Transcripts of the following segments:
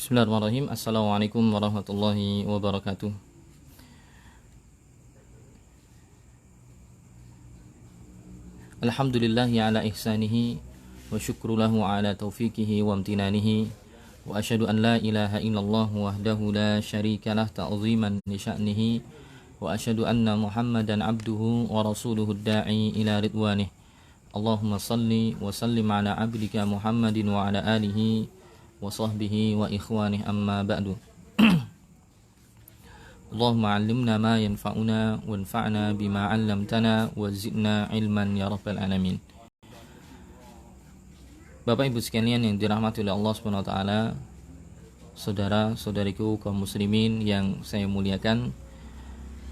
Bismillahirrahmanirrahim. Assalamualaikum warahmatullahi wabarakatuh. Alhamdulillahi ala ihsanihi wa syukru lahu ala taufiqihi wa amtinanihi wa asyhadu an la ilaha illallah wahdahu la syarika lah ta'ziman li sya'nihi wa asyhadu anna Muhammadan abduhu wa rasuluhu da'i ila ridwanih. Allahumma salli wa sallim ala abdika Muhammadin wa ala alihi wa sahbihi wa ikhwanih, amma ba'du. Allahumma 'allimna ma yanfa'una wanfa'na bima 'allamtana wa zidna ilman ya rabbal alamin. Bapak Ibu sekalian yang dirahmati oleh Allah Subhanahu wa taala, saudara-saudariku kaum muslimin yang saya muliakan,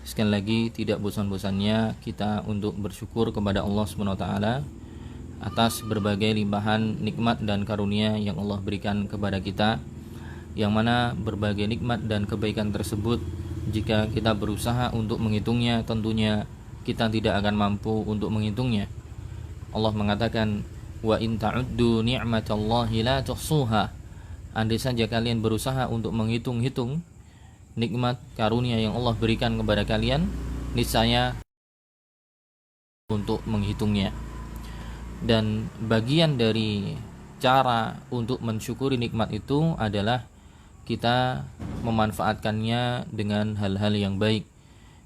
sekali lagi tidak bosan-bosannya kita untuk bersyukur kepada Allah Subhanahu wa taala atas berbagai limpahan nikmat dan karunia yang Allah berikan kepada kita, yang mana berbagai nikmat dan kebaikan tersebut jika kita berusaha untuk menghitungnya, tentunya kita tidak akan mampu untuk menghitungnya. Allah mengatakan, wa in ta'uddu ni'matallahi la tuhsuha. Andai saja kalian berusaha untuk menghitung-hitung nikmat karunia yang Allah berikan kepada kalian, niscaya untuk menghitungnya. Dan bagian dari cara untuk mensyukuri nikmat itu adalah kita memanfaatkannya dengan hal-hal yang baik.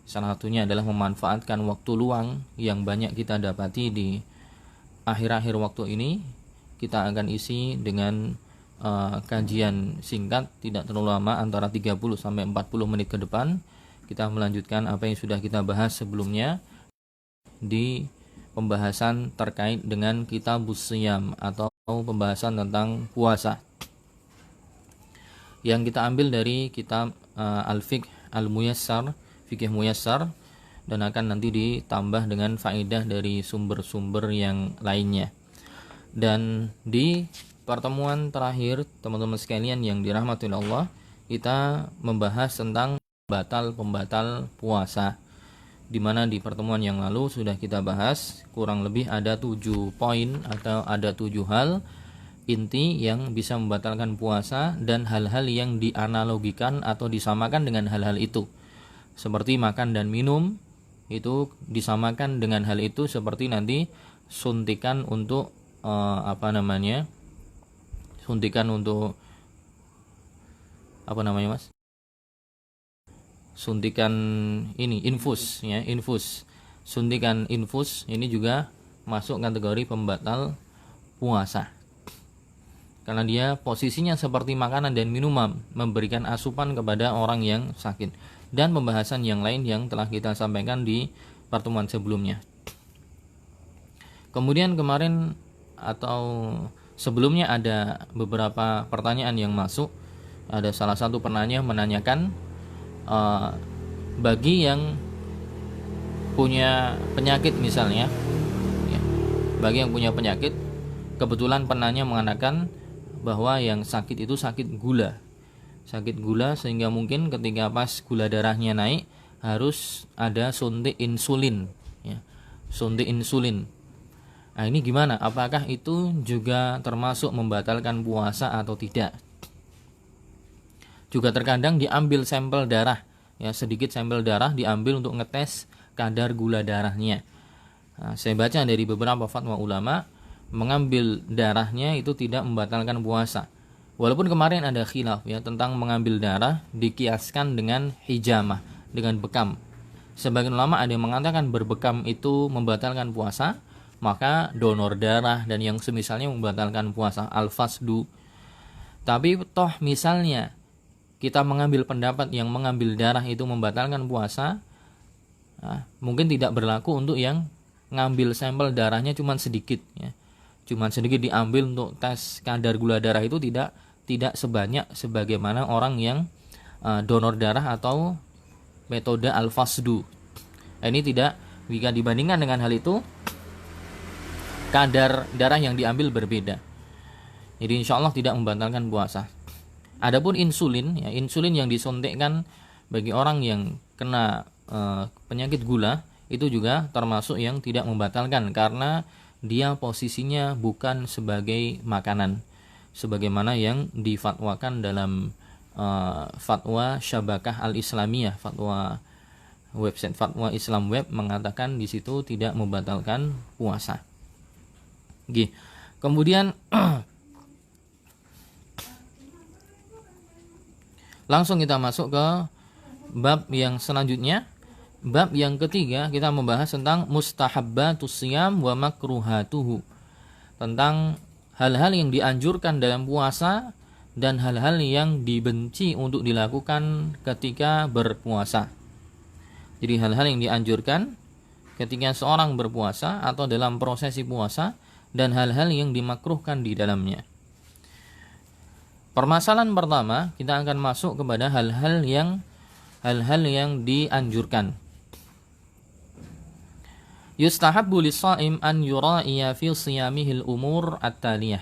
Salah satunya adalah memanfaatkan waktu luang yang banyak kita dapati di akhir-akhir waktu ini. Kita akan isi dengan kajian singkat, tidak terlalu lama, antara 30 sampai 40 menit ke depan. Kita melanjutkan apa yang sudah kita bahas sebelumnya di pembahasan terkait dengan kitabus shiyam atau pembahasan tentang puasa yang kita ambil dari kitab Al-Fiqh Al-Muyassar, Fikih Muyassar, dan akan nanti ditambah dengan faedah dari sumber-sumber yang lainnya. Dan di pertemuan terakhir, teman-teman sekalian yang dirahmati Allah, kita membahas tentang pembatal puasa, di mana di pertemuan yang lalu sudah kita bahas kurang lebih ada 7 poin atau ada 7 hal inti yang bisa membatalkan puasa, dan hal-hal yang dianalogikan atau disamakan dengan hal-hal itu. Seperti makan dan minum, itu disamakan dengan hal itu seperti nanti suntikan untuk suntikan untuk mas? Suntikan ini infus ya, suntikan infus ini juga masuk kategori pembatal puasa, karena dia posisinya seperti makanan dan minuman, memberikan asupan kepada orang yang sakit, dan pembahasan yang lain yang telah kita sampaikan di pertemuan sebelumnya. Kemudian kemarin atau sebelumnya ada beberapa pertanyaan yang masuk. Ada salah satu penanya menanyakan, bagi yang punya penyakit misalnya ya, bagi yang punya penyakit, kebetulan penanya mengatakan bahwa yang sakit itu sakit gula, sehingga mungkin ketika pas gula darahnya naik harus ada suntik insulin ya, suntik insulin. Nah, ini gimana? Apakah itu juga termasuk membatalkan puasa atau tidak? Juga terkadang diambil sampel darah ya, sedikit sampel darah diambil untuk ngetes kadar gula darahnya. Nah, saya baca dari beberapa fatwa ulama, mengambil darahnya itu tidak membatalkan puasa. Walaupun kemarin ada khilaf ya tentang mengambil darah dikiaskan dengan hijamah, dengan bekam. Sebagian ulama ada yang mengatakan berbekam itu membatalkan puasa, maka donor darah dan yang semisalnya membatalkan puasa, al-fasdu. Tapi toh misalnya kita mengambil pendapat yang mengambil darah itu membatalkan puasa, nah, mungkin tidak berlaku untuk yang ngambil sampel darahnya cuma sedikit ya, cuma sedikit diambil untuk tes kadar gula darah, itu tidak sebanyak sebagaimana orang yang donor darah atau metode al-fasdu. Nah, ini tidak, jika dibandingkan dengan hal itu, kadar darah yang diambil berbeda, jadi insya Allah tidak membatalkan puasa. Adapun insulin ya, insulin yang disuntikkan bagi orang yang kena penyakit gula, itu juga termasuk yang tidak membatalkan, karena dia posisinya bukan sebagai makanan. sebagaimana yang difatwakan dalam fatwa Syabakah Al-Islamiyah, fatwa website fatwa Islam Web mengatakan di situ tidak membatalkan puasa. Oke. Kemudian langsung kita masuk ke bab yang selanjutnya. Bab yang ketiga kita membahas tentang mustahabbatus siyam wa makruhatuhu. Tentang hal-hal yang dianjurkan dalam puasa dan hal-hal yang dibenci untuk dilakukan ketika berpuasa. Jadi hal-hal yang dianjurkan ketika seorang berpuasa atau dalam prosesi puasa dan hal-hal yang dimakruhkan di dalamnya. Permasalahan pertama, kita akan masuk kepada hal-hal yang dianjurkan. Yustahabbu lis-shaim an yura'iya fi siyamihil umur at-taliyah.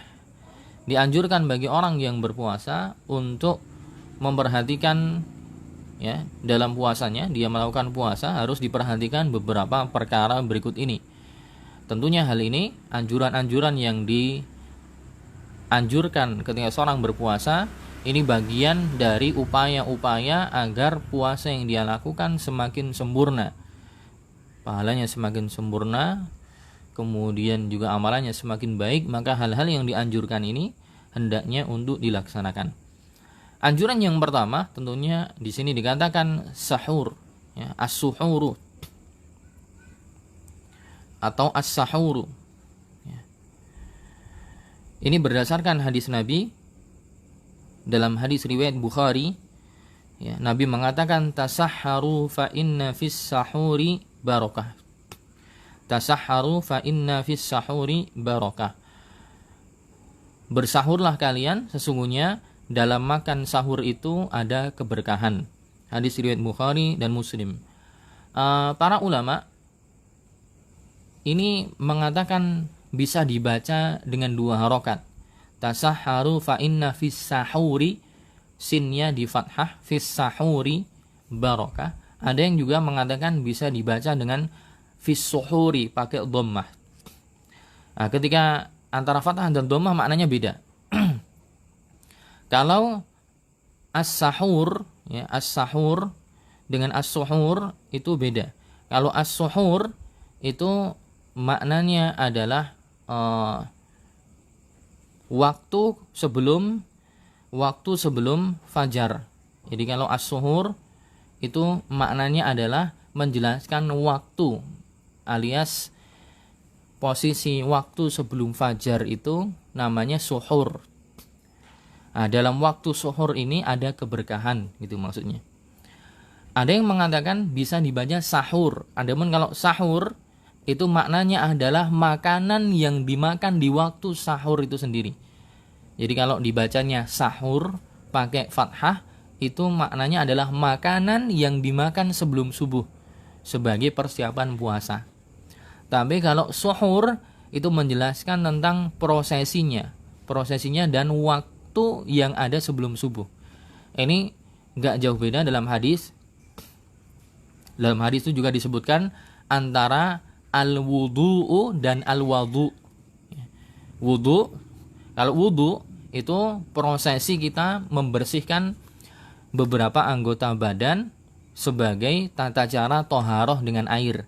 Dianjurkan bagi orang yang berpuasa untuk memperhatikan, ya, dalam puasanya dia melakukan puasa harus diperhatikan beberapa perkara berikut ini. Tentunya hal ini anjuran-anjuran yang dianjurkan ketika seorang berpuasa ini bagian dari upaya-upaya agar puasa yang dia lakukan semakin sempurna. Pahalanya semakin sempurna, kemudian juga amalannya semakin baik, maka hal-hal yang dianjurkan ini hendaknya untuk dilaksanakan. Anjuran yang pertama tentunya di sini dikatakan sahur, ya, as-suhuru atau as-sahuru. Ya. Ini berdasarkan hadis Nabi dalam hadis riwayat Bukhari. Ya, Nabi mengatakan tasahharu fa inna fis sahuri barakah. Tasahharu fa inna fis sahuri barakah. Bersahurlah kalian, sesungguhnya dalam makan sahur itu ada keberkahan. Hadis riwayat Bukhari dan Muslim. Para ulama ini mengatakan bisa dibaca dengan 2 harokat. Tasahharu fa inna fis sahuri, sinnya di fathah, fis sahuri barakah. Ada yang juga mengatakan bisa dibaca dengan fis suhuri pakai dhammah. Nah, ketika antara fathah dan dhammah maknanya beda. Kalau as-sahur, ya, as-sahur dengan as-suhur itu beda. Kalau as-suhur itu maknanya adalah waktu sebelum fajar. Jadi kalau as-suhur itu maknanya adalah menjelaskan waktu, alias posisi waktu sebelum fajar itu namanya suhur. Nah, dalam waktu suhur ini ada keberkahan, gitu maksudnya. Ada yang mengatakan bisa dibaca sahur. Adapun kalau sahur itu maknanya adalah makanan yang dimakan di waktu sahur itu sendiri. Jadi kalau dibacanya sahur pakai fathah, itu maknanya adalah makanan yang dimakan sebelum subuh sebagai persiapan puasa. Tapi kalau suhur itu menjelaskan tentang prosesinya dan waktu yang ada sebelum subuh. Ini gak jauh beda dalam hadis. Dalam hadis itu juga disebutkan antara al-wudu'u dan al-wadu. Wudu, kalau wudu itu prosesi kita membersihkan beberapa anggota badan sebagai tata cara toharoh dengan air.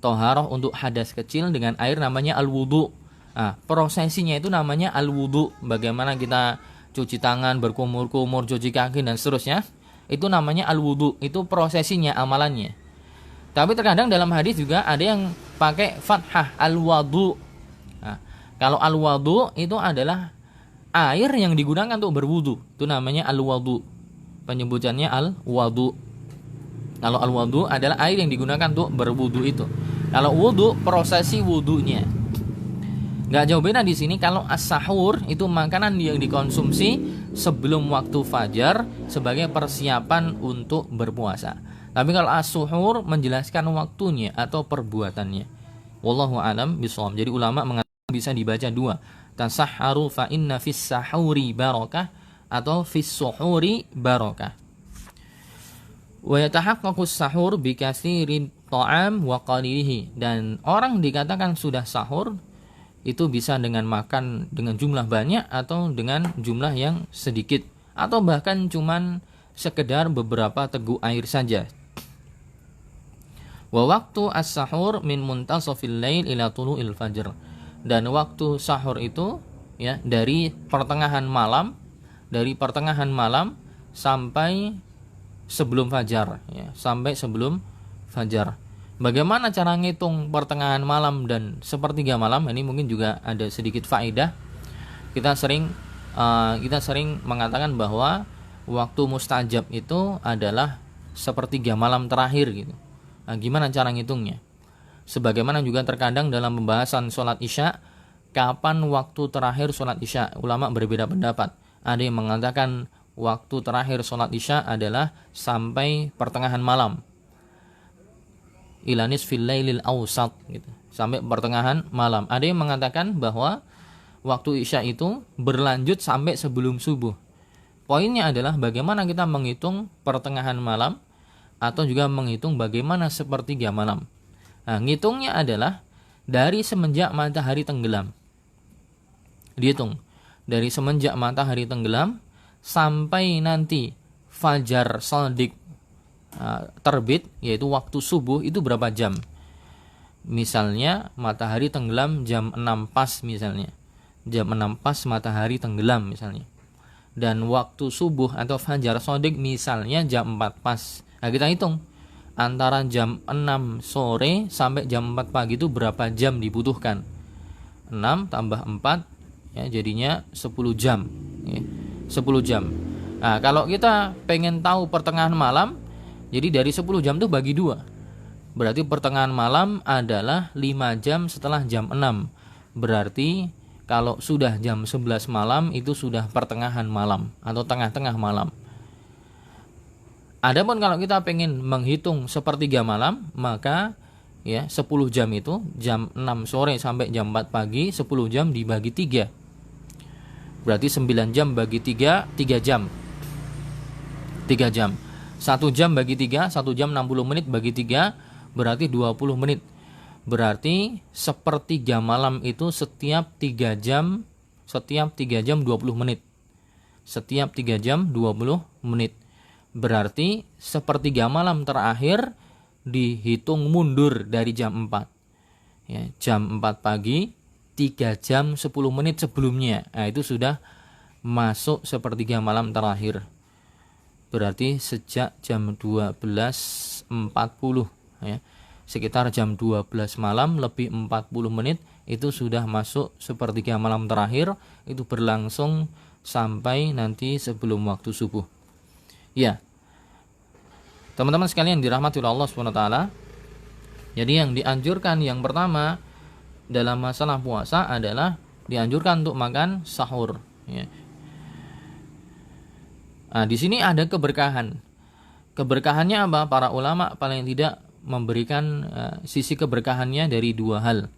Toharoh untuk hadas kecil dengan air namanya al-wudu. Nah, prosesinya itu namanya al-wudu. Bagaimana kita cuci tangan, berkumur-kumur, cuci kaki dan seterusnya, itu namanya al-wudu. Itu prosesinya, amalannya. Tapi terkadang dalam hadis juga ada yang pakai fathah al-wadu. Nah, kalau al-wadu itu adalah air yang digunakan untuk berwudu. Itu namanya al-wadu. Penyebutannya al-wadu. Kalau al-wadu adalah air yang digunakan untuk berwudu itu. Kalau wudu, prosesi wudunya. Gak jauh beda di sini. Kalau as-sahur itu makanan yang dikonsumsi sebelum waktu fajar sebagai persiapan untuk berpuasa. Tapi kalau as-suhur menjelaskan waktunya atau perbuatannya. Wallahu a'lam bishawab. Jadi ulama mengatakan bisa dibaca 2. Tasahharu fa inna fis sahuri barakah atau fis suhuri barakah. Wa yatahaqqaqu sahur bi katsirin ta'am wa qalilihi. Dan orang dikatakan sudah sahur itu bisa dengan makan dengan jumlah banyak atau dengan jumlah yang sedikit, atau bahkan cuman sekedar beberapa teguk air saja. Wa waktu as-sahur min muntasafil lail ila tulu'il fajr. Dan waktu sahur itu ya dari pertengahan malam sampai sebelum fajar ya, sampai sebelum fajar. Bagaimana cara ngitung pertengahan malam dan sepertiga malam? Ini mungkin juga ada sedikit faedah. Kita sering mengatakan bahwa waktu mustajab itu adalah sepertiga malam terakhir gitu. Nah, gimana cara ngitungnya? Sebagaimana juga terkadang dalam pembahasan sholat isya, kapan waktu terakhir sholat isya? Ulama berbeda pendapat. Ada yang mengatakan waktu terakhir sholat isya adalah sampai pertengahan malam, ilanis fil lailil awsat gitu, sampai pertengahan malam. Ada yang mengatakan bahwa waktu isya itu berlanjut sampai sebelum subuh. Poinnya adalah bagaimana kita menghitung pertengahan malam atau juga menghitung bagaimana sepertiga malam. Nah, ngitungnya adalah dari semenjak matahari tenggelam. Dihitung dari semenjak matahari tenggelam sampai nanti fajar shadiq terbit, yaitu waktu subuh, itu berapa jam? Misalnya matahari tenggelam jam 6 pas misalnya. Jam 6 pas matahari tenggelam misalnya. Dan waktu subuh atau fajar shadiq misalnya jam 4 pas. Nah, kita hitung antara jam 6 sore sampai jam 4 pagi itu berapa jam dibutuhkan. 6 tambah 4 ya jadinya 10 jam ya. 10 jam. Nah, kalau kita pengen tahu pertengahan malam, jadi dari 10 jam itu bagi 2. Berarti pertengahan malam adalah 5 jam setelah jam 6. Berarti kalau sudah jam 11 malam itu sudah pertengahan malam atau tengah-tengah malam. Adapun kalau kita pengen menghitung sepertiga malam, maka ya 10 jam itu jam 6 sore sampai jam 4 pagi, 10 jam dibagi 3. Berarti 9 jam bagi 3, 3 jam. 3 jam. 1 jam bagi 3, 1 jam 60 menit bagi 3, berarti 20 menit. Berarti sepertiga malam itu setiap 3 jam 20 menit. Setiap 3 jam 20 menit. Berarti sepertiga malam terakhir dihitung mundur dari jam 4. Ya, jam 4 pagi, 3 jam 10 menit sebelumnya. Nah, itu sudah masuk sepertiga malam terakhir. Berarti sejak jam 12.40 ya, sekitar jam 12 malam lebih 40 menit itu sudah masuk sepertiga malam terakhir. Itu berlangsung sampai nanti sebelum waktu subuh. Ya, teman-teman sekalian dirahmati oleh Allah SWT. Jadi yang dianjurkan yang pertama dalam masalah puasa adalah dianjurkan untuk makan sahur ya. Nah, di sini ada keberkahan. Keberkahannya apa? Para ulama paling tidak memberikan sisi keberkahannya dari 2 hal.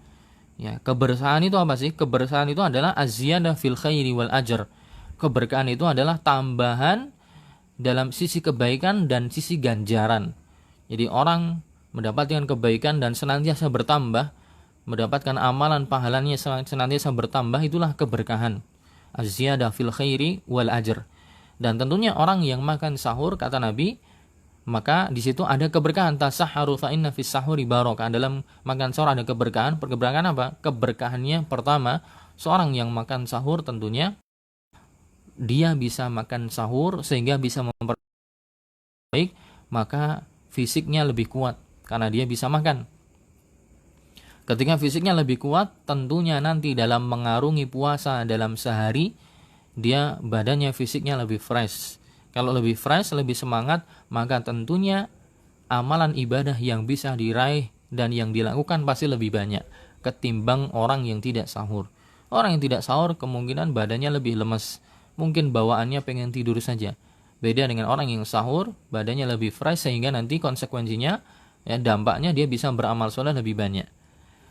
Ya, keberkahan itu apa sih? Keberkahan itu adalah az-ziyadah fil khairi wal ajr. Keberkahan itu adalah tambahan dalam sisi kebaikan dan sisi ganjaran. Jadi orang mendapatkan kebaikan dan senantiasa bertambah, mendapatkan amalan pahalanya senantiasa bertambah, itulah keberkahan. Az-ziyadah fil khairi wal ajr. Dan tentunya orang yang makan sahur, kata Nabi, maka di situ ada keberkahan. Tasahharu fa inna fis sahuri barakah. Dalam makan sahur ada keberkahan. Keberkahan apa? Keberkahannya pertama, seorang yang makan sahur tentunya dia bisa makan sahur sehingga bisa memperbaik, maka fisiknya lebih kuat karena dia bisa makan. Ketika fisiknya lebih kuat, tentunya nanti dalam mengarungi puasa dalam sehari, dia badannya fisiknya lebih fresh. Kalau lebih fresh, lebih semangat, maka tentunya amalan ibadah yang bisa diraih dan yang dilakukan pasti lebih banyak ketimbang orang yang tidak sahur. Orang yang tidak sahur kemungkinan badannya lebih lemes, mungkin bawaannya pengen tidur saja. Beda dengan orang yang sahur, badannya lebih fresh sehingga nanti konsekuensinya ya dampaknya dia bisa beramal soleh lebih banyak.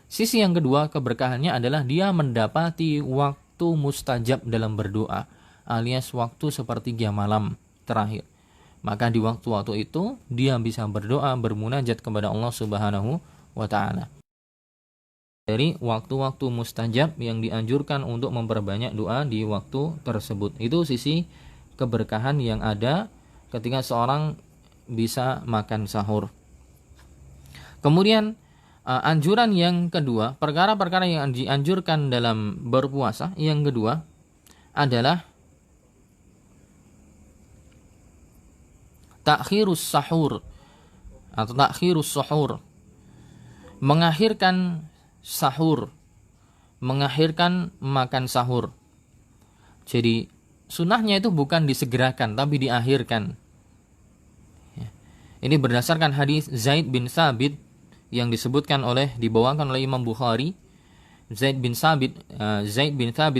Sisi yang kedua keberkahannya adalah dia mendapati waktu mustajab dalam berdoa, alias waktu sepertiga malam terakhir. Maka di waktu-waktu itu dia bisa berdoa, bermunajat kepada Allah Subhanahu wa taala. dari waktu-waktu mustajab yang dianjurkan untuk memperbanyak doa di waktu tersebut. Itu sisi keberkahan yang ada ketika seorang bisa makan sahur. Kemudian anjuran yang kedua, perkara-perkara yang dianjurkan dalam berpuasa yang kedua adalah takhirus sahur atau takhirus suhur, mengakhirkan sahur, mengakhirkan makan sahur. Jadi sunnahnya itu bukan disegerakan tapi diakhirkan. Ini berdasarkan hadis Zaid bin Thabit yang dibawakan oleh Imam Bukhari. Zaid bin Thabit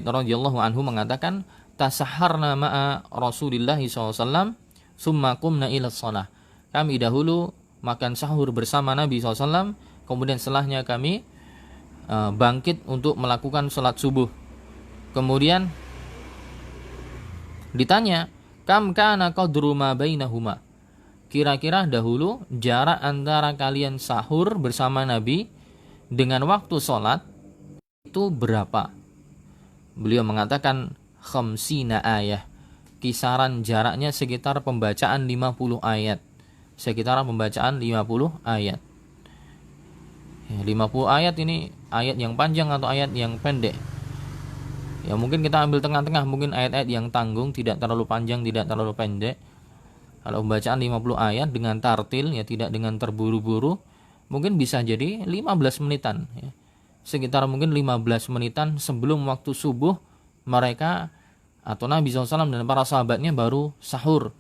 radhiyallahu anhu mengatakan, tasaharna ma'a Rasulillah SAW summa qumna ila shalah. Kami dahulu makan sahur bersama Nabi SAW, kemudian setelahnya kami bangkit untuk melakukan sholat subuh. Kemudian ditanya, kam kana qadru ma bainahuma, kira-kira dahulu jarak antara kalian sahur bersama Nabi dengan waktu sholat itu berapa? Beliau mengatakan khamsina ayah, kisaran jaraknya sekitar pembacaan 50 ayat. Sekitar pembacaan 50 ayat. 50 ayat ini ayat yang panjang atau ayat yang pendek? Ya mungkin kita ambil tengah-tengah, mungkin ayat-ayat yang tanggung, tidak terlalu panjang, tidak terlalu pendek. Kalau pembacaan 50 ayat dengan tartil, ya tidak dengan terburu-buru, mungkin bisa jadi 15 menitan. Ya. Sekitar mungkin 15 menitan sebelum waktu subuh mereka atau Nabi SAW dan para sahabatnya baru sahur.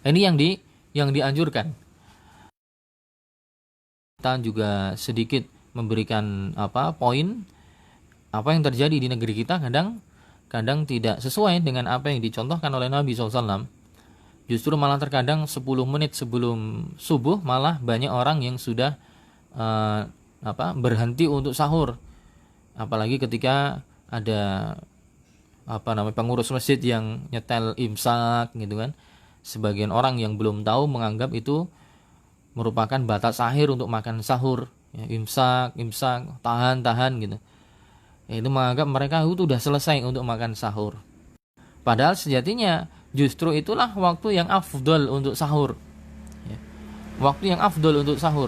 Ini yang dianjurkan. Kita juga sedikit memberikan poin apa yang terjadi di negeri kita kadang tidak sesuai dengan apa yang dicontohkan oleh Nabi SAW. Justru malah terkadang 10 menit sebelum subuh malah banyak orang yang sudah berhenti untuk sahur. Apalagi ketika ada pengurus masjid yang nyetel imsak gitu kan. Sebagian orang yang belum tahu menganggap itu merupakan batas akhir untuk makan sahur. Ya, imsak, tahan gitu. Ya, itu menganggap mereka itu sudah selesai untuk makan sahur. Padahal sejatinya justru itulah waktu yang afdol untuk sahur. Ya, waktu yang afdol untuk sahur.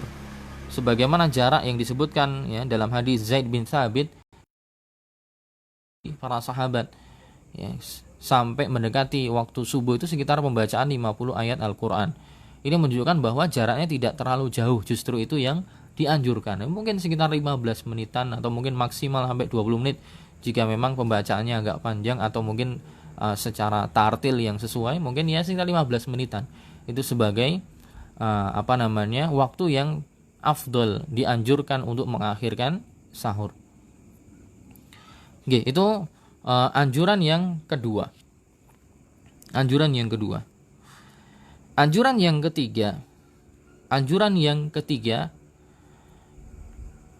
Sebagaimana jarak yang disebutkan ya dalam hadis Zaid bin Thabit, para sahabat ya, sampai mendekati waktu subuh itu sekitar pembacaan 50 ayat Al-Quran. Ini menunjukkan bahwa jaraknya tidak terlalu jauh, justru itu yang dianjurkan. Mungkin sekitar 15 menitan atau mungkin maksimal sampai 20 menit jika memang pembacaannya agak panjang atau mungkin secara tartil yang sesuai, mungkin ya sekitar 15 menitan. Itu sebagai waktu yang afdol, dianjurkan untuk mengakhirkan sahur. Oke, itu anjuran yang kedua. Anjuran yang ketiga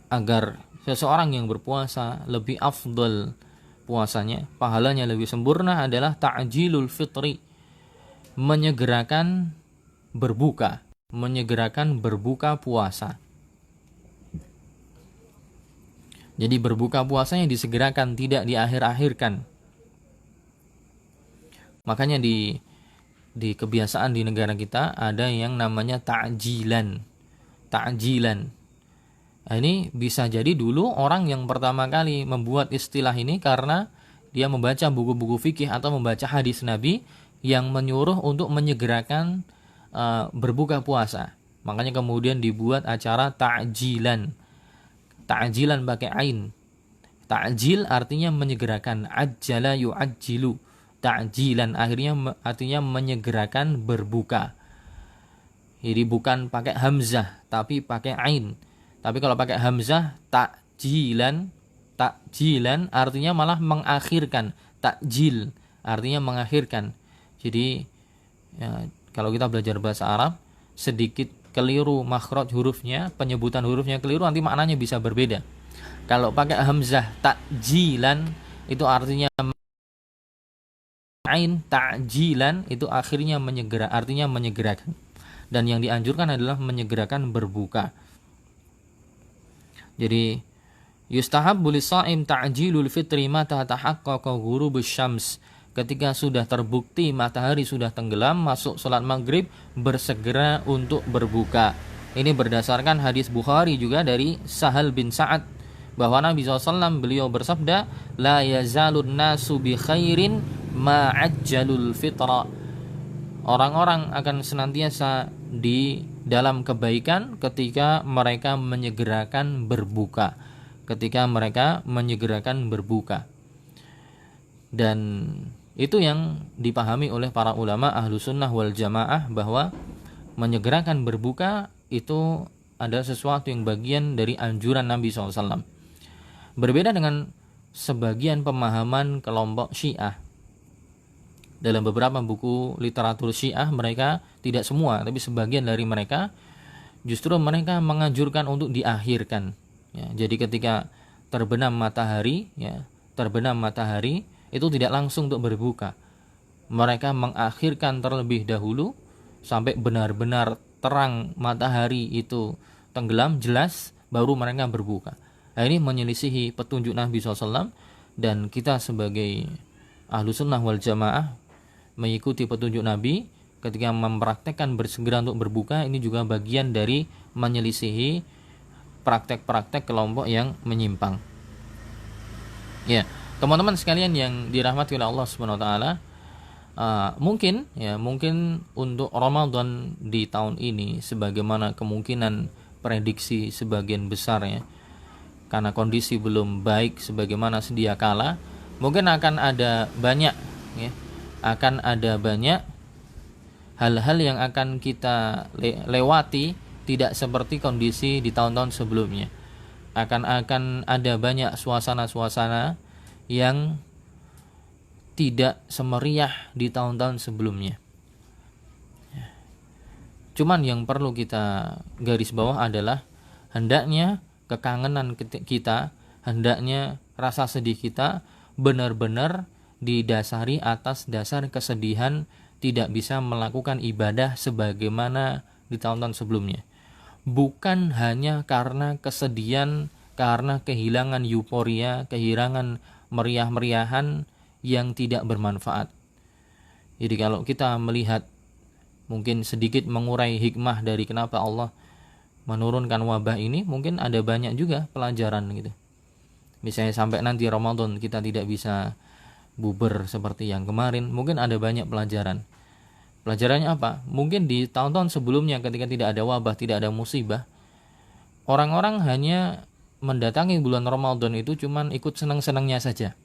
agar seseorang yang berpuasa lebih afdal puasanya, pahalanya lebih sempurna adalah ta'jilul fitri, menyegerakan berbuka puasa. Jadi berbuka puasanya disegerakan, tidak diakhir-akhirkan. Makanya di kebiasaan di negara kita ada yang namanya ta'jilan. Nah, ini bisa jadi dulu orang yang pertama kali membuat istilah ini karena dia membaca buku-buku fikih atau membaca hadis Nabi yang menyuruh untuk menyegerakan berbuka puasa. Makanya kemudian dibuat acara ta'jilan. Ta'jilan pakai ain. Ta'jil artinya menyegerakan. Ajjala yu'ajjilu. Ta'jilan artinya menyegerakan berbuka. Jadi bukan pakai hamzah tapi pakai ain. Tapi kalau pakai hamzah ta'jilan artinya malah mengakhirkan. Ta'jil artinya mengakhirkan. Jadi ya, kalau kita belajar bahasa Arab sedikit keliru makhraj hurufnya, penyebutan hurufnya keliru, nanti maknanya bisa berbeda. Kalau pakai hamzah ta'jilan itu artinya ain, ta'jilan itu akhirnya artinya menyegerakan. Dan yang dianjurkan adalah menyegerakan berbuka. Jadi yustahabbu lis-shaim ta'jilul fitri mata tahaqqaqa ghurubus syams. Ketika sudah terbukti matahari sudah tenggelam, masuk sholat maghrib, bersegera untuk berbuka. Ini berdasarkan hadis Bukhari juga dari Sahal bin Sa'ad, bahwa Nabi SAW beliau bersabda, la yazalun nasu bi khairin ma'ajjalul fitra. Orang-orang akan senantiasa di dalam kebaikan ketika mereka menyegerakan berbuka. Ketika mereka menyegerakan berbuka. Dan itu yang dipahami oleh para ulama ahlu sunnah wal jamaah, bahwa menyegerakan berbuka itu adalah sesuatu yang bagian dari anjuran Nabi SAW. Berbeda dengan sebagian pemahaman kelompok Syiah. Dalam beberapa buku literatur Syiah, mereka, tidak semua, tapi sebagian dari mereka, justru mereka menganjurkan untuk diakhirkan. Ya, jadi ketika terbenam matahari, itu tidak langsung untuk berbuka. Mereka mengakhirkan terlebih dahulu sampai benar-benar terang matahari itu tenggelam jelas, baru mereka berbuka. Nah, ini menyelisihi petunjuk Nabi SAW, dan kita sebagai ahlu sunnah wal jamaah mengikuti petunjuk Nabi ketika mempraktekkan bersegera untuk berbuka. Ini juga bagian dari menyelisihi praktek-praktek kelompok yang menyimpang. Ya, teman-teman sekalian yang dirahmati oleh Allah Subhanahu wa taala, mungkin untuk Ramadan di tahun ini, sebagaimana kemungkinan prediksi sebagian besar ya, karena kondisi belum baik sebagaimana sedia kala, mungkin akan ada banyak hal-hal yang akan kita lewati tidak seperti kondisi di tahun-tahun sebelumnya. Akan ada banyak suasana-suasana yang tidak semeriah di tahun-tahun sebelumnya. Cuman yang perlu kita garis bawah adalah hendaknya kekangenan kita, hendaknya rasa sedih kita benar-benar didasari atas dasar kesedihan tidak bisa melakukan ibadah sebagaimana di tahun-tahun sebelumnya. Bukan hanya karena kesedihan, karena kehilangan euforia, kehilangan meriah-meriahan yang tidak bermanfaat. Jadi kalau kita melihat mungkin sedikit mengurai hikmah dari kenapa Allah menurunkan wabah ini, mungkin ada banyak juga pelajaran gitu. Misalnya sampai nanti Ramadan kita tidak bisa bubar seperti yang kemarin, mungkin ada banyak pelajaran. Pelajarannya apa? Mungkin di tahun-tahun sebelumnya ketika tidak ada wabah, tidak ada musibah, orang-orang hanya mendatangi bulan Ramadan itu cuman ikut senang-senangnya saja.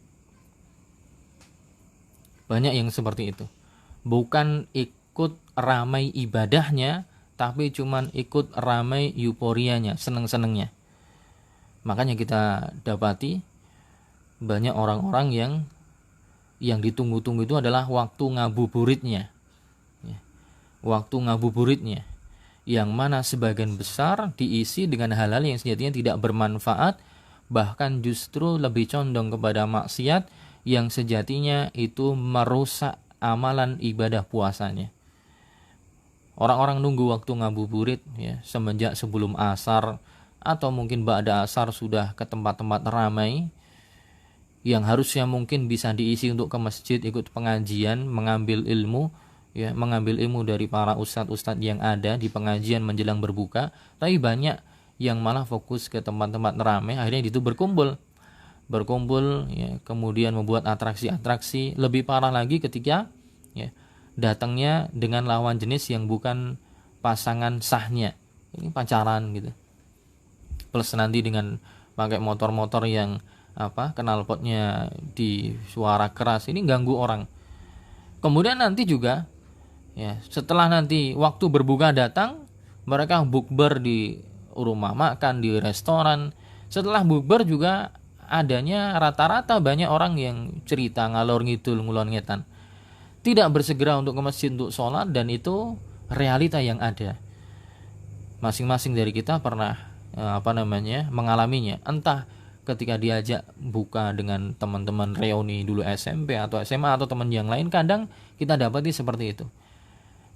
Banyak yang seperti itu. Bukan ikut ramai ibadahnya, tapi cuman ikut ramai euforianya, senang-senangnya. Makanya kita dapati banyak orang-orang yang ditunggu-tunggu itu adalah waktu ngabuburitnya. Waktu ngabuburitnya, yang mana sebagian besar diisi dengan hal-hal yang sejatinya tidak bermanfaat, bahkan justru lebih condong kepada maksiat yang sejatinya itu merusak amalan ibadah puasanya. Orang-orang nunggu waktu ngabuburit ya, semenjak sebelum asar atau mungkin ba'da asar sudah ke tempat-tempat ramai yang harusnya mungkin bisa diisi untuk ke masjid, ikut pengajian, mengambil ilmu dari para ustadz-ustadz yang ada di pengajian menjelang berbuka. Tapi banyak yang malah fokus ke tempat-tempat ramai, akhirnya itu berkumpul ya, kemudian membuat atraksi-atraksi. Lebih parah lagi ketika ya, datangnya dengan lawan jenis yang bukan pasangan sahnya, ini pacaran gitu, plus nanti dengan pakai motor-motor yang knalpotnya di suara keras, ini ganggu orang. Kemudian nanti juga ya, setelah nanti waktu berbuka datang, mereka bukber di rumah makan, di restoran. Setelah bukber juga adanya rata-rata banyak orang yang cerita ngalor ngidul, ngulon ngetan, tidak bersegera untuk ke masjid untuk sholat, dan itu realita yang ada. Masing-masing dari kita pernah mengalaminya, entah ketika diajak buka dengan teman-teman reuni dulu SMP atau SMA atau teman yang lain, kadang kita dapati seperti itu.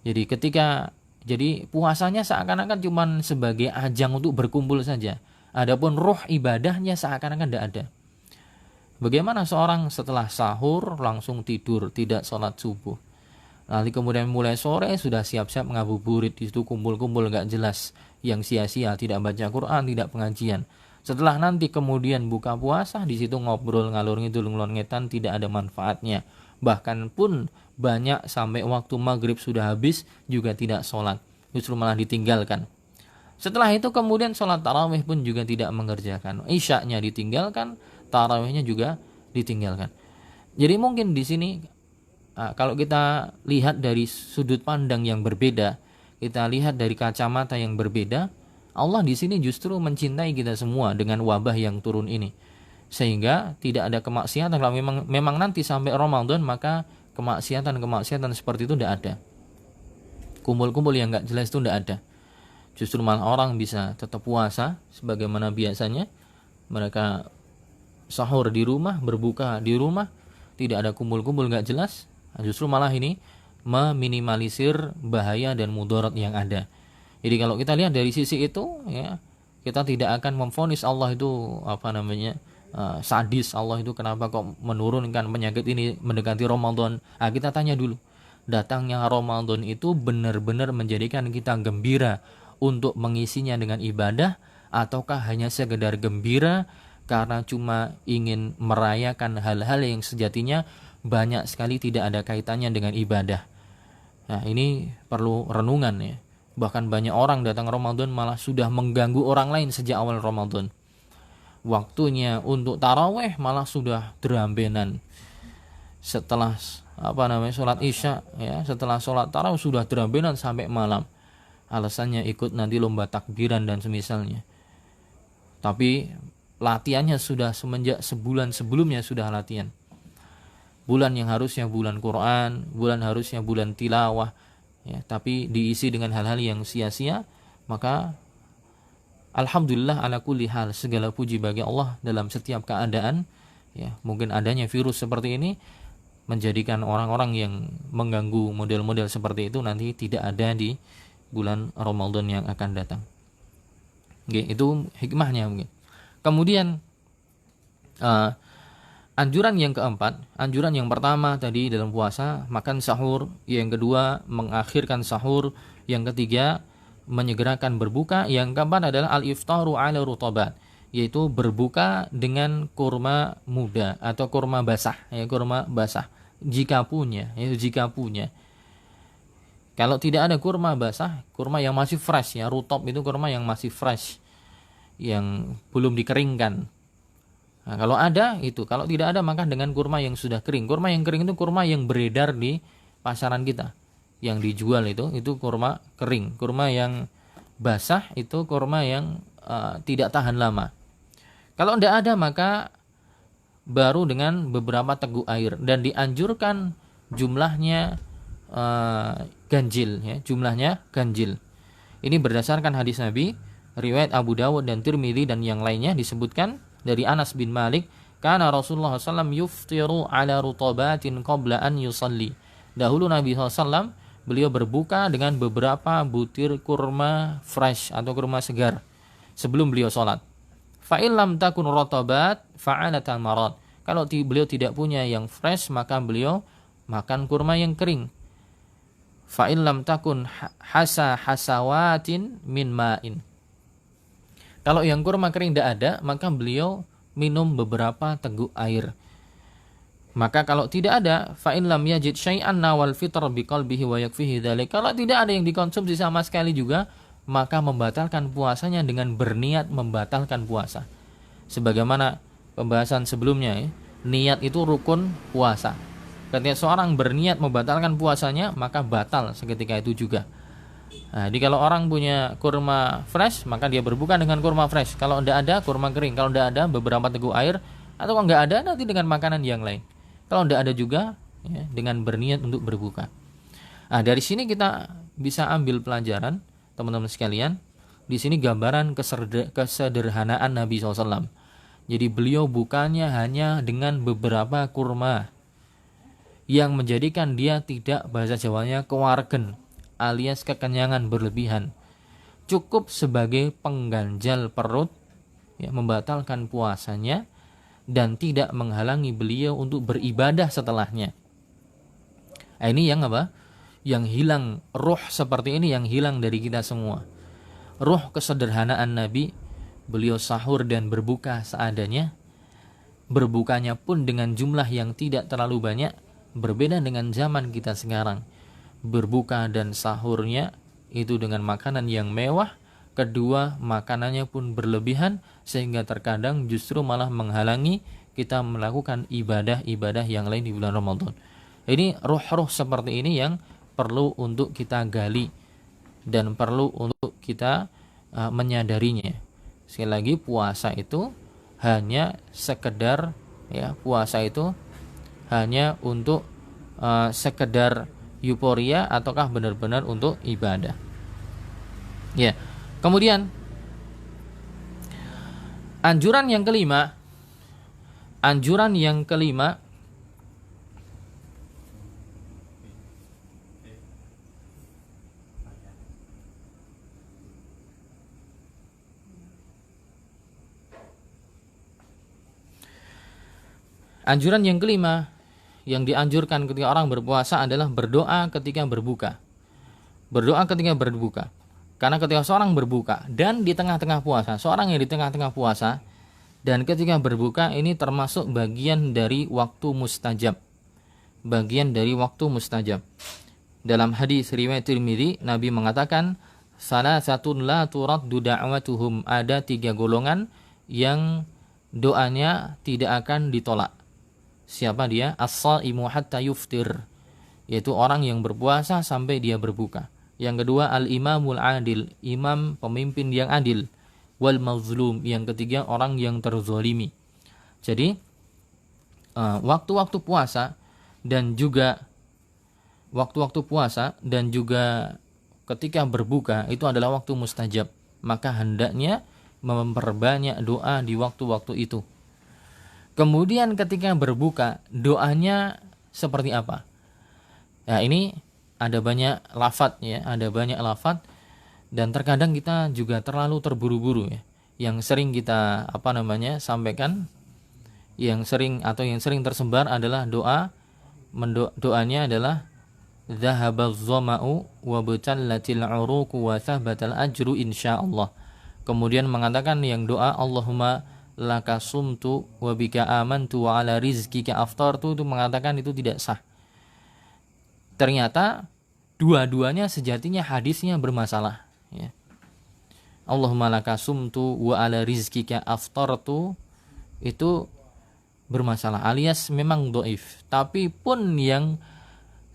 Jadi puasanya seakan-akan cuma sebagai ajang untuk berkumpul saja. Adapun ruh ibadahnya seakan-akan tidak ada. Bagaimana seorang setelah sahur langsung tidur, tidak sholat subuh. Nanti kemudian mulai sore sudah siap-siap ngabuburit, di situ kumpul-kumpul gak jelas, yang sia-sia, tidak baca Quran, tidak pengajian. Setelah nanti kemudian buka puasa, di situ ngobrol ngalur ngidul ngelon ngetan, tidak ada manfaatnya. Bahkan pun banyak sampai waktu maghrib sudah habis juga tidak sholat, justru malah ditinggalkan. Setelah itu kemudian sholat tarawih pun juga tidak mengerjakan, isyaknya ditinggalkan, tarawihnya juga ditinggalkan. Jadi mungkin di sini kalau kita lihat dari sudut pandang yang berbeda, kita lihat dari kacamata yang berbeda, Allah di sini justru mencintai kita semua dengan wabah yang turun ini, sehingga tidak ada kemaksiatan. Kalau memang nanti sampai Ramadan, maka kemaksiatan seperti itu tidak ada. Kumpul-kumpul yang nggak jelas itu tidak ada. Justru malah orang bisa tetap puasa sebagaimana biasanya. Mereka sahur di rumah, berbuka di rumah, tidak ada kumpul-kumpul nggak jelas. Justru malah ini meminimalisir bahaya dan mudarat yang ada. Jadi kalau kita lihat dari sisi itu, ya, kita tidak akan memvonis Allah itu sadis. Allah itu kenapa kok menurunkan penyakit ini mendekati Ramadan. Kita tanya dulu, datangnya Ramadan itu benar-benar menjadikan kita gembira untuk mengisinya dengan ibadah, ataukah hanya sekedar gembira karena cuma ingin merayakan hal-hal yang sejatinya banyak sekali tidak ada kaitannya dengan ibadah. Nah, ini perlu renungan, ya. Bahkan banyak orang datang Ramadan malah sudah mengganggu orang lain sejak awal Ramadan. Waktunya untuk taraweh malah sudah derambenan. Setelah sholat isya, ya, setelah sholat taraweh sudah derambenan sampai malam. Alasannya ikut nanti lomba takbiran dan semisalnya. Tapi latihannya sudah semenjak sebulan sebelumnya sudah latihan. Bulan yang harusnya bulan Quran, bulan harusnya bulan tilawah, ya, tapi diisi dengan hal-hal yang sia-sia. Maka alhamdulillah ala kulli hal, segala puji bagi Allah dalam setiap keadaan, ya. Mungkin adanya virus seperti ini menjadikan orang-orang yang mengganggu model-model seperti itu nanti tidak ada di bulan Ramadan yang akan datang. Oke, itu hikmahnya mungkin. Kemudian anjuran yang keempat, anjuran yang pertama tadi dalam puasa makan sahur, yang kedua mengakhirkan sahur, yang ketiga menyegerakan berbuka, yang keempat adalah al-iftaru ala rutabat, yaitu berbuka dengan kurma muda atau kurma basah, ya, kurma basah jika punya. Kalau tidak ada kurma basah, kurma yang masih fresh, ya, rutab itu kurma yang masih fresh, yang belum dikeringkan. Nah, kalau ada itu, kalau tidak ada maka dengan kurma yang sudah kering. Kurma yang kering itu kurma yang beredar di pasaran kita, yang dijual itu kurma kering. Kurma yang basah itu kurma yang tidak tahan lama. Kalau tidak ada maka baru dengan beberapa teguk air, dan dianjurkan jumlahnya ganjil, ya, jumlahnya ganjil. Ini berdasarkan hadis Nabi riwayat Abu Dawud dan Tirmidzi dan yang lainnya, disebutkan dari Anas bin Malik, karena Rasulullah SAW yuftiru ala rutabatin qabla an yusalli. Dahulu Nabi SAW beliau berbuka dengan beberapa butir kurma fresh atau kurma segar sebelum beliau sholat. Fa illam takun rutabat fa'ala tamarat. Kalau beliau tidak punya yang fresh maka beliau makan kurma yang kering. Fa illam takun hasawatin min ma'in. Kalau yang kurma kering tidak ada, maka beliau minum beberapa teguk air. Maka kalau tidak ada, fa in lam yajid syai'an nawal fitr biqalbihi wa yakfihi dzalik. Kalau tidak ada yang dikonsumsi sama sekali juga, maka membatalkan puasanya dengan berniat membatalkan puasa. Sebagaimana pembahasan sebelumnya, ya, niat itu rukun puasa. Ketika seorang berniat membatalkan puasanya, maka batal seketika itu juga. Nah, jadi kalau orang punya kurma fresh, maka dia berbuka dengan kurma fresh. Kalau tidak ada, kurma kering. Kalau tidak ada, beberapa teguk air. Atau kalau tidak ada, nanti dengan makanan yang lain. Kalau tidak ada juga, ya, dengan berniat untuk berbuka. Nah, dari sini kita bisa ambil pelajaran, teman-teman sekalian. Di sini gambaran kesederhanaan Nabi SAW. Jadi beliau bukannya hanya dengan beberapa kurma, yang menjadikan dia tidak, bahasa Jawanya, kewargen, alias kekenyangan berlebihan. Cukup sebagai pengganjal perut, ya, membatalkan puasanya dan tidak menghalangi beliau untuk beribadah setelahnya. Nah, ini yang apa? Yang hilang, ruh seperti ini yang hilang dari kita semua. Ruh kesederhanaan Nabi, beliau sahur dan berbuka seadanya. Berbukanya pun dengan jumlah yang tidak terlalu banyak, berbeda dengan zaman kita sekarang. Berbuka dan sahurnya itu dengan makanan yang mewah. Kedua, makanannya pun berlebihan sehingga terkadang justru malah menghalangi kita melakukan ibadah-ibadah yang lain di bulan Ramadan. Ini ruh-ruh seperti ini yang perlu untuk kita gali dan perlu untuk kita menyadarinya. Sekali lagi, puasa itu hanya sekedar, ya, puasa itu hanya untuk sekedar euforia ataukah benar-benar untuk ibadah. Ya. Kemudian anjuran yang kelima yang dianjurkan ketika orang berpuasa adalah berdoa ketika berbuka. Berdoa ketika berbuka. Karena ketika seorang berbuka dan di tengah-tengah puasa, seorang yang di tengah-tengah puasa dan ketika berbuka ini termasuk bagian dari waktu mustajab. Bagian dari waktu mustajab. Dalam hadis riwayat Tirmidzi, Nabi mengatakan, salasatun la turaddu da'watuhum, ada 3 golongan yang doanya tidak akan ditolak. Siapa dia? As-shaimu hatta yuftir, yaitu orang yang berpuasa sampai dia berbuka. Yang kedua, al-imamul adil, imam pemimpin yang adil. Wal mazlum, yang ketiga orang yang terzalimi. Jadi waktu-waktu puasa dan juga ketika berbuka itu adalah waktu mustajab. Maka hendaknya memperbanyak doa di waktu-waktu itu. Kemudian ketika berbuka, doanya seperti apa? Nah, ini ada banyak lafadz, ya, dan terkadang kita juga terlalu terburu-buru, ya. Yang sering kita sampaikan, yang sering tersebar adalah doanya adalah zahabaz zama'u wa batallatil 'uruqu wa thabatal ajru insyaallah. Kemudian mengatakan yang doa Allahumma laka sumtu wa bika amantu wa ala rizkika aftartu, itu mengatakan itu tidak sah. Ternyata dua-duanya sejatinya hadisnya bermasalah, ya. Allahumma laka sumtu wa ala rizkika aftartu itu bermasalah alias memang dhaif. Tapi pun yang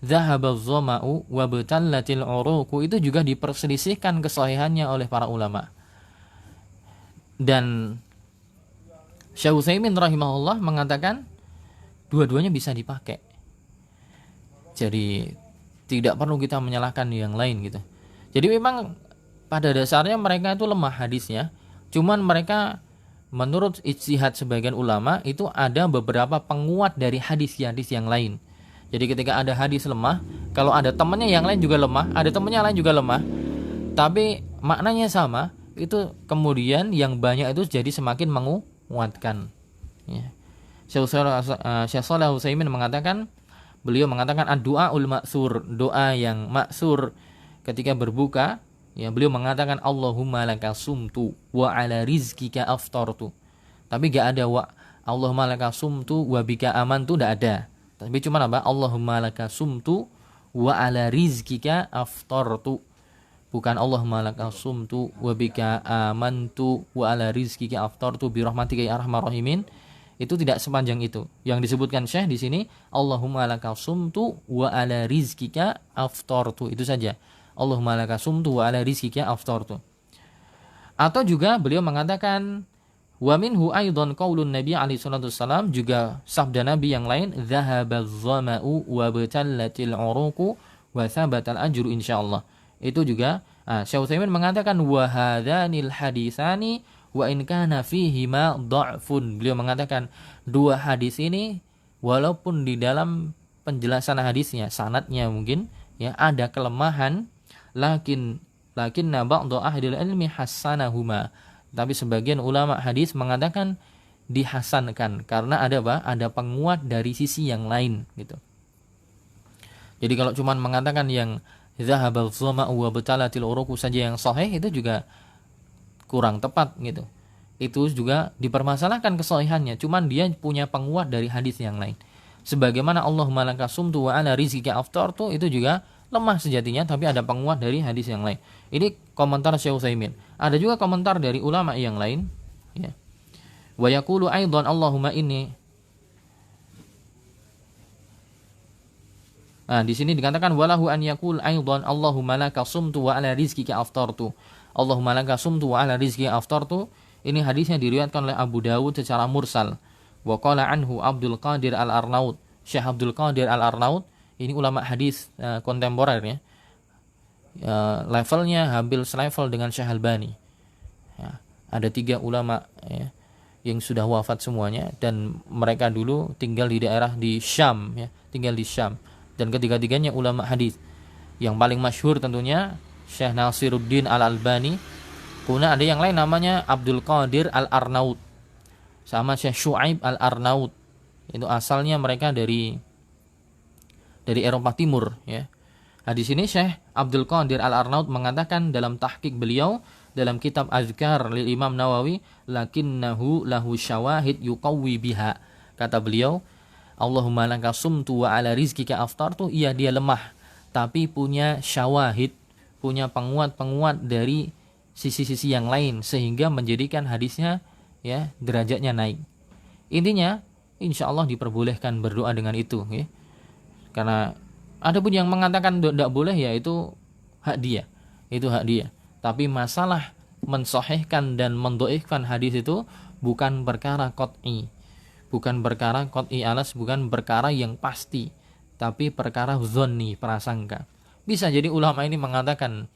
zahabaz zama'u wa batallatil uruqu itu juga diperselisihkan kesahihannya oleh para ulama. Dan Syekh Utsaimin rahimahullah mengatakan dua-duanya bisa dipakai. Jadi tidak perlu kita menyalahkan yang lain gitu. Jadi memang pada dasarnya mereka itu lemah hadisnya. Cuman mereka menurut ijtihad sebagian ulama itu ada beberapa penguat dari hadis-hadis yang lain. Jadi ketika ada hadis lemah, kalau ada temannya yang lain juga lemah, ada temannya lain juga lemah, tapi maknanya sama, itu kemudian yang banyak itu jadi semakin menguatkan, ya. Syekh Shalih Utsaimin beliau mengatakan ad-du'aul maksur, doa yang maksur ketika berbuka, ya, beliau mengatakan Allahumma laka sumtu wa ala rizkika aftartu. Tapi enggak ada wa Allahumma laka sumtu wa bika amantu, enggak ada. Tapi cuma apa? Allahumma laka sumtu wa ala rizkika aftartu. Bukan Allahumma laka sumtu wa bika amantu wa ala rizkika aftartu bi rahmatika ya arhamar rahimin. Itu tidak sepanjang itu. Yang disebutkan Syekh di sini Allahumma laka sumtu wa ala rizkika aftartu. Itu saja. Allahumma laka sumtu wa ala rizkika aftartu. Atau juga beliau mengatakan wa minhu aidan qaulun Nabi alaihi salatu wasallam, juga sabda Nabi yang lain, zahabaz zama'u wa batallatil uruqu wa thabatal ajru insyaallah. Itu juga Syekh Utsaimin mengatakan wa hadanil haditsani wa in kana fihima dha'fun. Beliau mengatakan dua hadis ini walaupun di dalam penjelasan hadisnya, sanadnya mungkin, ya, ada kelemahan, lakinna ba'dhu ahli ilmi hassanahuma, Tapi sebagian ulama hadis mengatakan dihasankan karena ada apa? Ada penguat dari sisi yang lain gitu. Jadi kalau cuman mengatakan yang zahabal dhama'u wa batalatil uruqu saja yang sahih itu juga kurang tepat gitu. Itu juga dipermasalahkan kesahihannya, cuman dia punya penguat dari hadis yang lain. Sebagaimana Allahumma laka sumtu wa ala rizqika aftartu, itu juga lemah sejatinya tapi ada penguat dari hadis yang lain. Ini komentar Syekh Utsaimin. Ada juga komentar dari ulama yang lain, ya. Wa yaqulu aidan Allahumma inni. Nah, di sini dikatakan walahu an yaqul aidan Allahumma laka sumtu wa ala rizqika aftartu. Allahumma laka sumtu wa ala rizqika aftartu. Ini hadisnya diriwayatkan oleh Abu Dawud secara mursal. Wa qala anhu Abdul Qadir Al-Arnaud. Syekh Abdul Qadir Al-Arnaud ini ulama hadis kontemporer ya. Levelnya hampir selevel dengan Syekh Albani. Ya, ada 3 ulama ya, yang sudah wafat semuanya dan mereka dulu tinggal di daerah di Syam ya, tinggal di Syam, dan ketiga-tiganya ulama hadis. Yang paling masyhur tentunya Syekh Nasiruddin Al-Albani. Kemudian ada yang lain namanya Abdul Qadir Al-Arnaud sama Syekh Syuaib Al-Arnaud. Itu asalnya mereka dari Eropa Timur ya. Nah, di sini Syekh Abdul Qadir Al-Arnaud mengatakan dalam tahqiq beliau dalam kitab Azkar lil Imam Nawawi, lakinnahu lahu syawahid yuqawwi biha. Kata beliau, Allahumma laka sumtu wa ala rizqika aftartu, iya dia lemah tapi punya syawahid, punya penguat-penguat dari sisi-sisi yang lain sehingga menjadikan hadisnya ya derajatnya naik. Intinya insya Allah diperbolehkan berdoa dengan itu ya. Karena ada pun yang mengatakan tidak boleh, ya itu hak dia. Itu hak dia. Tapi masalah mensahihkan dan mendoifkan hadis itu bukan perkara qat'i. Bukan perkara qat'i alas, bukan perkara yang pasti, tapi perkara dzanni, prasangka. Bisa jadi ulama ini mengatakan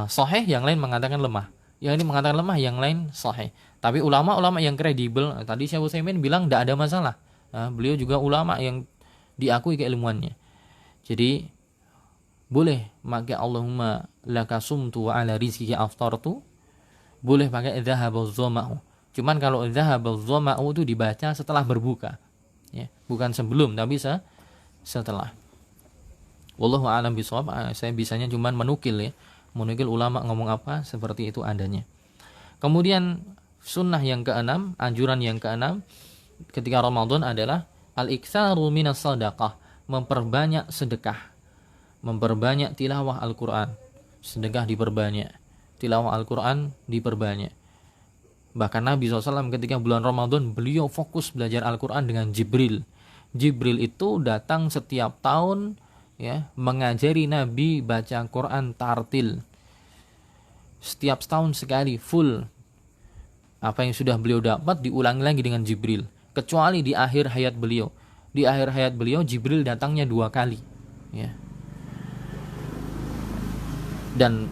sahih, yang lain mengatakan lemah. Yang ini mengatakan lemah, yang lain sahih. Tapi ulama-ulama yang kredibel, tadi Syekh Utsaimin bilang tidak ada masalah. Beliau juga ulama yang diakui keilmuannya. Jadi boleh pakai Allahumma laka sumtu wa ala rizqika aftartu, boleh pakai dhahabaz dhama'u. Cuman kalau dhahabaz dhama'u itu dibaca setelah berbuka. Ya, bukan sebelum, tapi setelah. Wallahu a'lam bishawab. Saya bisanya cuman menukil ulama ngomong apa seperti itu adanya. Kemudian sunnah yang keenam, anjuran yang keenam ketika Ramadan adalah al-iktsaru minas shadaqah, memperbanyak sedekah, memperbanyak tilawah Al-Qur'an. Sedekah diperbanyak, tilawah Al-Qur'an diperbanyak. Bahkan Nabi SAW ketika bulan Ramadan beliau fokus belajar Al-Qur'an dengan Jibril. Jibril itu datang setiap tahun ya, mengajari Nabi baca Quran tartil. Setiap setahun sekali full. Apa yang sudah beliau dapat diulangi lagi dengan Jibril. Kecuali di akhir hayat beliau. Di akhir hayat beliau Jibril datangnya 2 kali ya. Dan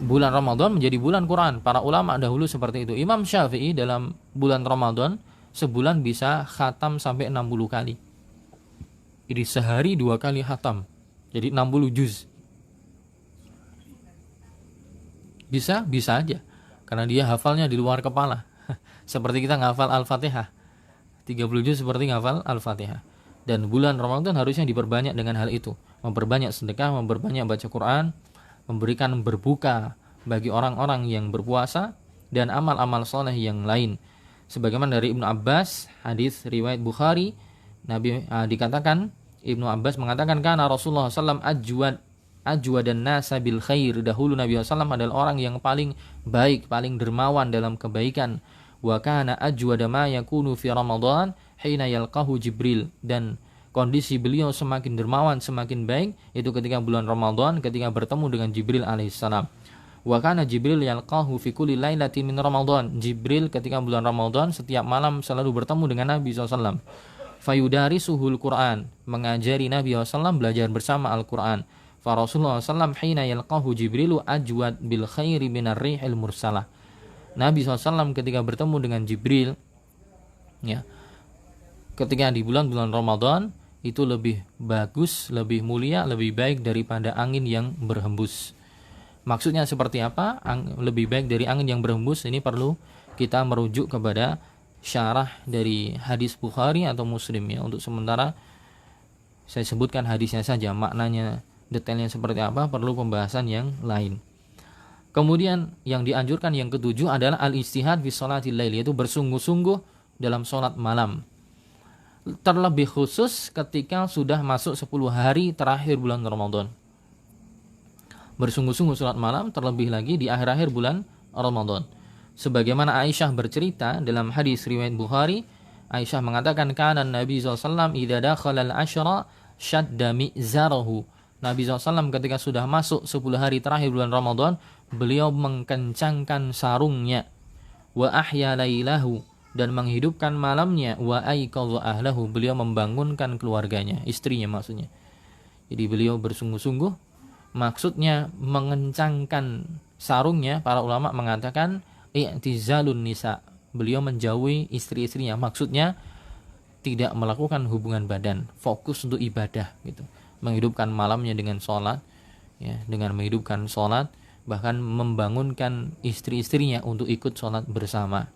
bulan Ramadan menjadi bulan Quran. Para ulama dahulu seperti itu. Imam Syafi'i dalam bulan Ramadan sebulan bisa khatam sampai 60 kali. Jadi sehari 2 kali khatam. Jadi 60 juz. Bisa aja. Karena dia hafalnya di luar kepala. Seperti kita ngafal Al-Fatihah. 30 juz seperti ngafal Al-Fatihah. Dan bulan Ramadan harusnya diperbanyak dengan hal itu. Memperbanyak sedekah, memperbanyak baca Quran, memberikan berbuka bagi orang-orang yang berpuasa, dan amal-amal soleh yang lain. Sebagaimana dari Ibnu Abbas, hadis riwayat Bukhari, Nabi dikatakan, Ibnu Abbas mengatakan, karena Rasulullah SAW ajwadan nasa bil khair. Dahulu Nabi SAW adalah orang yang paling baik, paling dermawan dalam kebaikan. Wa kana ajwada ma yakunu fi Ramadan hina yalqahu Jibril. Dan kondisi beliau semakin dermawan, semakin baik itu ketika bulan Ramadan, ketika bertemu dengan Jibril alaihissalam. Wa kana Jibril yalqahu fi kulli lailatin min Ramadan. Jibril ketika bulan Ramadan setiap malam selalu bertemu dengan Nabi SAW. Fayudarisuhul Quran, mengajari Nabi SAW belajar bersama Al-Quran. Fa Rasulullah SAW hina yalqahu Jibrilu ajwad bil khairi minar rihil mursalah. Nabi SAW ketika bertemu dengan Jibril ya, ketika di bulan-bulan Ramadan itu lebih bagus, lebih mulia, lebih baik daripada angin yang berhembus. Maksudnya seperti apa? Lebih baik dari angin yang berhembus, ini perlu kita merujuk kepada syarah dari hadis Bukhari atau Muslim ya. Untuk sementara saya sebutkan hadisnya saja, maknanya detailnya seperti apa perlu pembahasan yang lain. Kemudian yang dianjurkan yang ketujuh adalah al-ijtihad fi sholatil lail, yaitu bersungguh-sungguh dalam sholat malam. Terlebih khusus ketika sudah masuk 10 hari terakhir bulan Ramadan. Bersungguh-sungguh sholat malam, terlebih lagi di akhir-akhir bulan Ramadan. Sebagaimana Aisyah bercerita dalam hadis riwayat Bukhari, Aisyah mengatakan kana Nabi SAW idza dakhala al-ashra shadda mi'zarahu. Nabi SAW ketika sudah masuk 10 hari terakhir bulan Ramadan, beliau mengkencangkan sarungnya, wa ahya lailahu, dan menghidupkan malamnya, wa aiqadha ahlahu, beliau membangunkan keluarganya, istrinya maksudnya. Jadi beliau bersungguh-sungguh, maksudnya mengencangkan sarungnya. Para ulama mengatakan i'tizalun nisa, beliau menjauhi istri-istrinya, maksudnya tidak melakukan hubungan badan, fokus untuk ibadah gitu. Menghidupkan malamnya dengan sholat ya, dengan menghidupkan sholat, bahkan membangunkan istri-istrinya untuk ikut sholat bersama,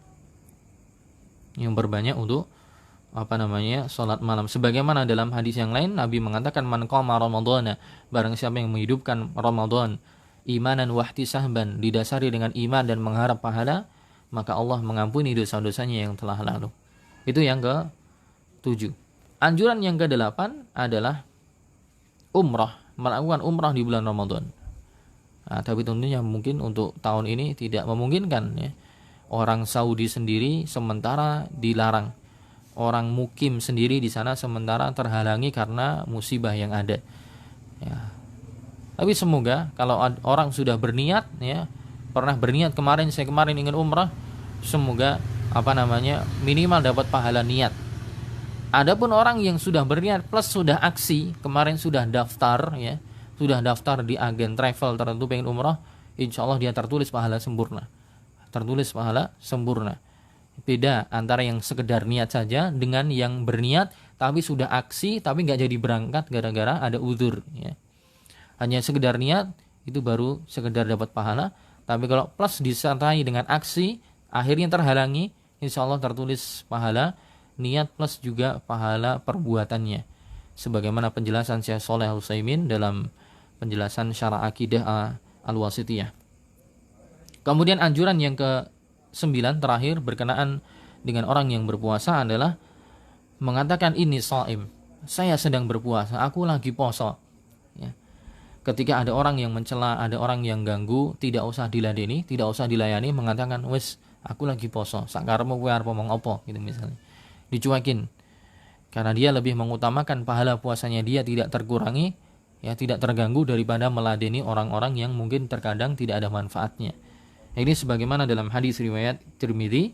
yang berbanyak untuk sholat malam. Sebagaimana dalam hadis yang lain Nabi mengatakan man qama ramadhana, barang siapa yang menghidupkan Ramadan imanan wahtisaban, didasari dengan iman dan mengharap pahala, maka Allah mengampuni dosa-dosanya yang telah lalu. Itu yang ke-7. Anjuran yang ke-8 adalah umrah, melakukan umrah di bulan Ramadan. Nah, tapi tentunya mungkin untuk tahun ini tidak memungkinkan ya. Orang Saudi sendiri sementara dilarang, orang mukim sendiri di sana sementara terhalangi karena musibah yang ada. Ya. Tapi semoga kalau orang sudah berniat, ya, pernah berniat saya kemarin ingin umrah, semoga minimal dapat pahala niat. Adapun orang yang sudah berniat plus sudah aksi, kemarin sudah daftar, ya, sudah daftar di agen travel tertentu pengen umrah, insya Allah dia tertulis pahala sempurna. Beda antara yang sekedar niat saja dengan yang berniat tapi sudah aksi tapi nggak jadi berangkat gara-gara ada uzur ya. Hanya sekedar niat itu baru sekedar dapat pahala, tapi kalau plus disertai dengan aksi akhirnya terhalangi, insya Allah tertulis pahala niat plus juga pahala perbuatannya. Sebagaimana penjelasan Syekh Shalih Al-Utsaimin dalam penjelasan syarah akidah Al-Wasithiyah. Kemudian anjuran yang ke-9 terakhir berkenaan dengan orang yang berpuasa adalah mengatakan ini shaim, saya sedang berpuasa, aku lagi poso ya. Ketika ada orang yang mencela, ada orang yang ganggu, tidak usah diladeni, tidak usah dilayani, mengatakan wes aku lagi poso, sakarepmu kowe arep ngomong apa gitu misalnya. Dicuekin. Karena dia lebih mengutamakan pahala puasanya dia tidak terkurangi, ya, tidak terganggu daripada meladeni orang-orang yang mungkin terkadang tidak ada manfaatnya. Ini sebagaimana dalam hadis riwayat Tirmidzi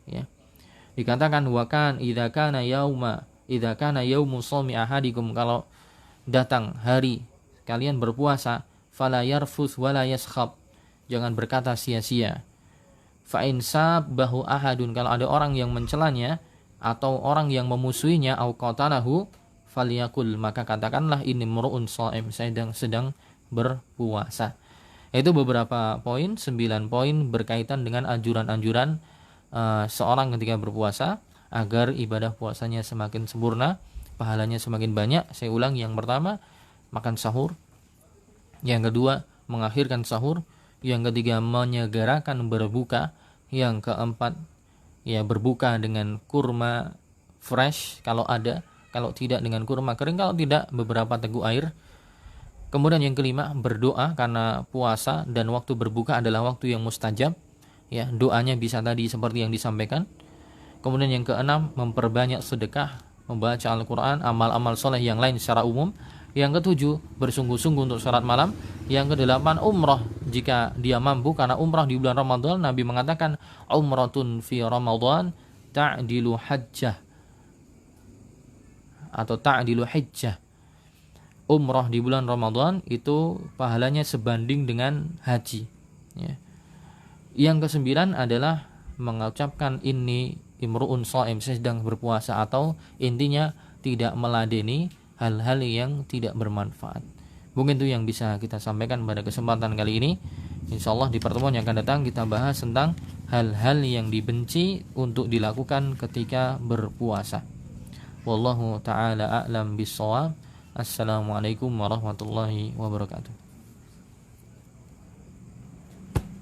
ya. Dikatakan wakan idza kana yaumu shaumi ahadikum, kalau datang hari kalian berpuasa, fala yarfus wala yaskhab, jangan berkata sia-sia. Fa in sabbahu ahadun, kalau ada orang yang mencelanya atau orang yang memusuhinya, au qatalahu falyakul, maka katakanlah ini mur'un shaim, saya sedang berpuasa. Itu beberapa poin, 9 poin berkaitan dengan anjuran-anjuran seorang ketika berpuasa agar ibadah puasanya semakin sempurna, pahalanya semakin banyak. Saya ulang, yang pertama makan sahur, yang kedua mengakhirkan sahur, yang ketiga menyegerakan berbuka, yang keempat ya berbuka dengan kurma fresh kalau ada, kalau tidak dengan kurma kering, kalau tidak beberapa teguk air. Kemudian yang kelima berdoa, karena puasa dan waktu berbuka adalah waktu yang mustajab ya, doanya bisa tadi seperti yang disampaikan. Kemudian yang keenam memperbanyak sedekah, membaca Al-Quran, amal-amal soleh yang lain secara umum. Yang ketujuh bersungguh-sungguh untuk salat malam. Yang kedelapan umrah jika dia mampu, karena umrah di bulan Ramadan Nabi mengatakan umratun fi Ramadan ta'dilu hajjah atau ta'dilu hajjah. Umrah di bulan Ramadan itu pahalanya sebanding dengan haji ya. Yang ke-9 adalah mengucapkan ini imru'un shaim, saya sedang berpuasa, atau intinya tidak meladeni hal-hal yang tidak bermanfaat. Mungkin itu yang bisa kita sampaikan pada kesempatan kali ini. Insyaallah di pertemuan yang akan datang kita bahas tentang hal-hal yang dibenci untuk dilakukan ketika berpuasa. Wallahu taala a'lam bissawab. Assalamualaikum warahmatullahi wabarakatuh.